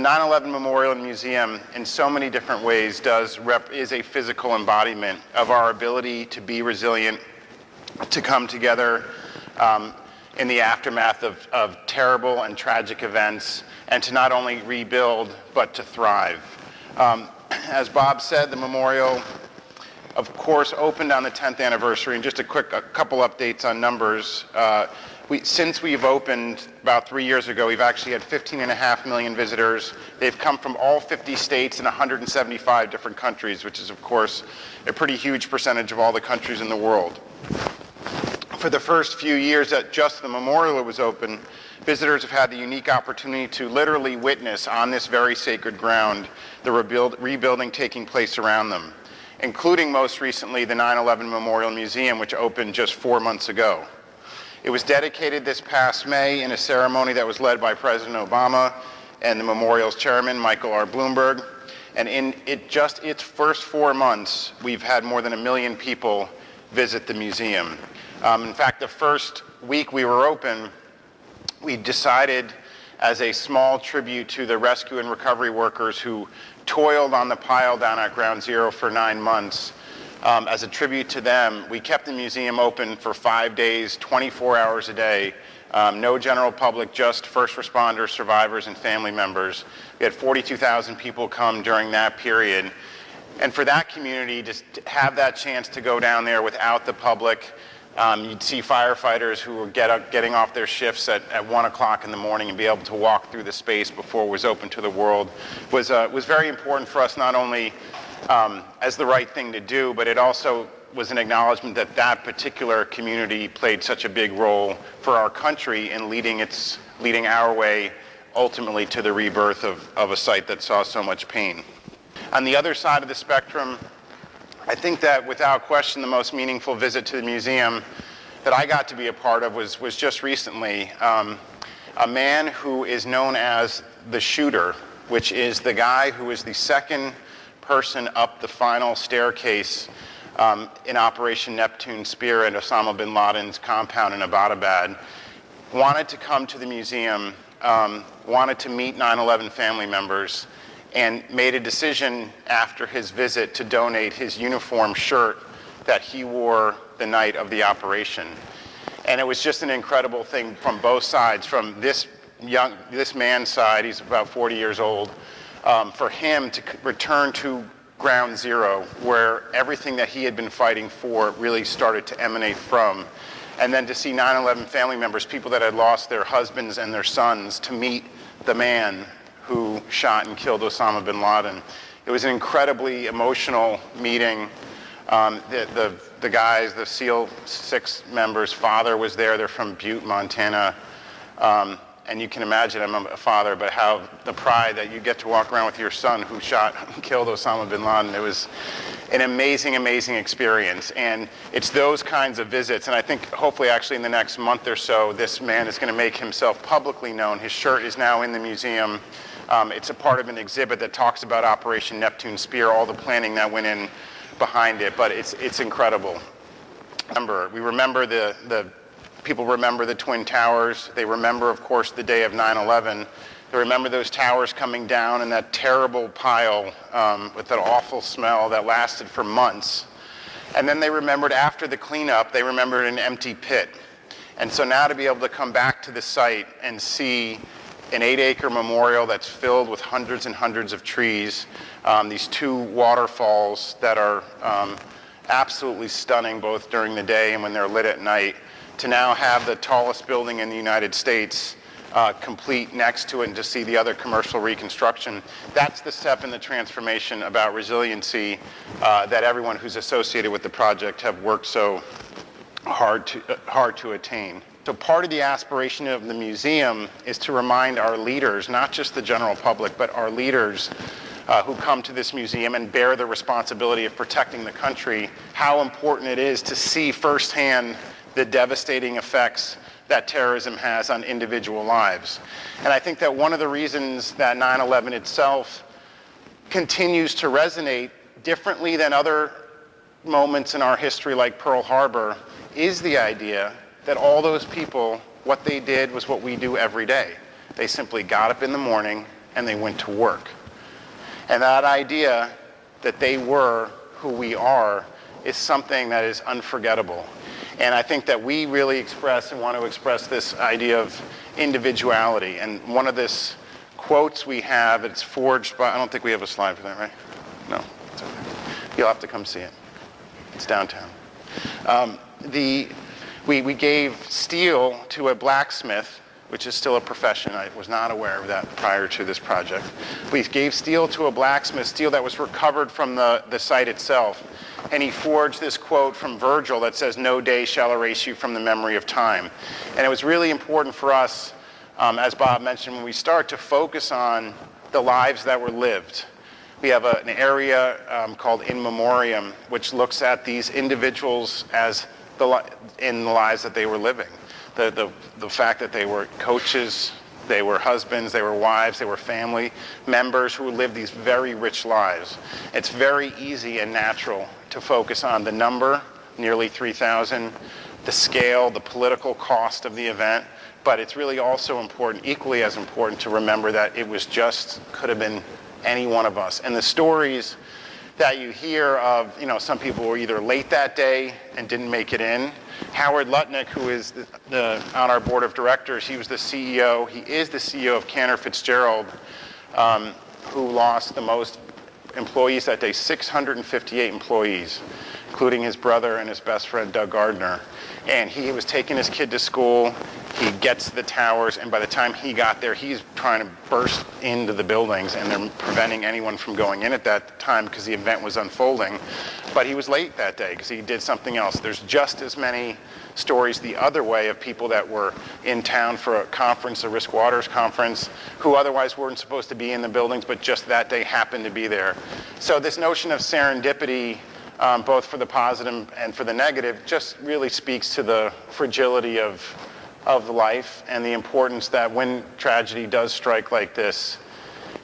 9/11 Memorial and Museum, in so many different ways, is a physical embodiment of our ability to be resilient, to come together in the aftermath of terrible and tragic events, and to not only rebuild, but to thrive. As Bob said, the memorial, of course, opened on the 10th anniversary, and just a couple updates on numbers. Since we've opened about 3 years ago, we've actually had 15.5 million visitors. They've come from all 50 states and 175 different countries, which is, of course, a pretty huge percentage of all the countries in the world. For the first few years that just the memorial was open, visitors have had the unique opportunity to literally witness on this very sacred ground the rebuilding taking place around them, including most recently the 9/11 Memorial Museum, which opened just 4 months ago. It was dedicated this past May in a ceremony that was led by President Obama and the memorial's chairman, Michael R. Bloomberg. And in just its first 4 months, we've had more than 1 million people visit the museum. In fact, the first week we were open, we decided as a small tribute to the rescue and recovery workers who toiled on the pile down at Ground Zero for 9 months. As a tribute to them, we kept the museum open for 5 days, 24 hours a day. No general public, just first responders, survivors, and family members. We had 42,000 people come during that period. And for that community, just to have that chance to go down there without the public, you'd see firefighters who were getting off their shifts at 1 o'clock in the morning and be able to walk through the space before it was open to the world was very important for us, not only as the right thing to do, but it also was an acknowledgement that that particular community played such a big role for our country in leading our way ultimately to the rebirth of a site that saw so much pain. On the other side of the spectrum, I think that without question the most meaningful visit to the museum that I got to be a part of was just recently. A man who is known as the shooter, which is the guy who is the second person up the final staircase in Operation Neptune Spear at Osama bin Laden's compound in Abbottabad, wanted to come to the museum, wanted to meet 9/11 family members, and made a decision after his visit to donate his uniform shirt that he wore the night of the operation. And it was just an incredible thing from both sides, from this man's side, he's about 40 years old, for him to return to Ground Zero, where everything that he had been fighting for really started to emanate from. And then to see 9/11 family members, people that had lost their husbands and their sons, to meet the man who shot and killed Osama bin Laden. It was an incredibly emotional meeting. The guys, the SEAL 6 members' father was there. They're from Butte, Montana. And you can imagine, I'm a father, but how the pride that you get to walk around with your son who shot and killed Osama bin Laden. It was an amazing, amazing experience. And it's those kinds of visits, and I think hopefully actually in the next month or so, this man is going to make himself publicly known. His shirt is now in the museum. It's a part of an exhibit that talks about Operation Neptune Spear, all the planning that went in behind it, but it's incredible. We remember people remember the Twin Towers. They remember, of course, the day of 9/11. They remember those towers coming down and that terrible pile with that awful smell that lasted for months. And then they remembered after the cleanup, they remembered an empty pit. And so now to be able to come back to the site and see an 8-acre memorial that's filled with hundreds and hundreds of trees, these 2 waterfalls that are absolutely stunning both during the day and when they're lit at night, to now have the tallest building in the United States complete next to it and to see the other commercial reconstruction. That's the step in the transformation about resiliency that everyone who's associated with the project have worked so hard to attain. So part of the aspiration of the museum is to remind our leaders, not just the general public, but our leaders who come to this museum and bear the responsibility of protecting the country, how important it is to see firsthand the devastating effects that terrorism has on individual lives. And I think that one of the reasons that 9/11 itself continues to resonate differently than other moments in our history like Pearl Harbor is the idea that all those people, what they did was what we do every day. They simply got up in the morning and they went to work. And that idea that they were who we are is something that is unforgettable. And I think that we really express and want to express this idea of individuality. And one of this quotes we have, it's forged by, I don't think we have a slide for that, right? No, it's okay. You'll have to come see it. It's downtown. We gave steel to a blacksmith, which is still a profession. I was not aware of that prior to this project. We gave steel to a blacksmith, steel that was recovered from the site itself. And he forged this quote from Virgil that says, "No day shall erase you from the memory of time." And it was really important for us, as Bob mentioned, when we start to focus on the lives that were lived. We have an area called In Memoriam, which looks at these individuals as in the lives that they were living. The fact that they were coaches, they were husbands, they were wives, they were family members who lived these very rich lives. It's very easy and natural to focus on the number, nearly 3,000, the scale, the political cost of the event, but it's really also important, equally as important, to remember that it was just, could have been any one of us. And the stories that you hear of, some people were either late that day and didn't make it in. Howard Lutnick, who is on our board of directors, he is the CEO of Cantor Fitzgerald, who lost the most employees that day, 658 employees, including his brother and his best friend, Doug Gardner. And he was taking his kid to school. He gets to the towers, and by the time he got there, he's trying to burst into the buildings, and they're preventing anyone from going in at that time because the event was unfolding. But he was late that day because he did something else. There's just as many stories the other way of people that were in town for a conference, a Risk Waters conference, who otherwise weren't supposed to be in the buildings, but just that day happened to be there. So this notion of serendipity, both for the positive and for the negative, just really speaks to the fragility of life and the importance that when tragedy does strike like this,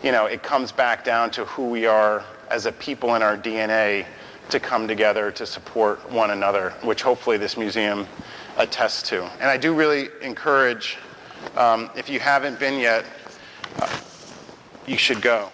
it comes back down to who we are as a people in our DNA to come together to support one another, which hopefully this museum attests to. And I do really encourage, if you haven't been yet, you should go.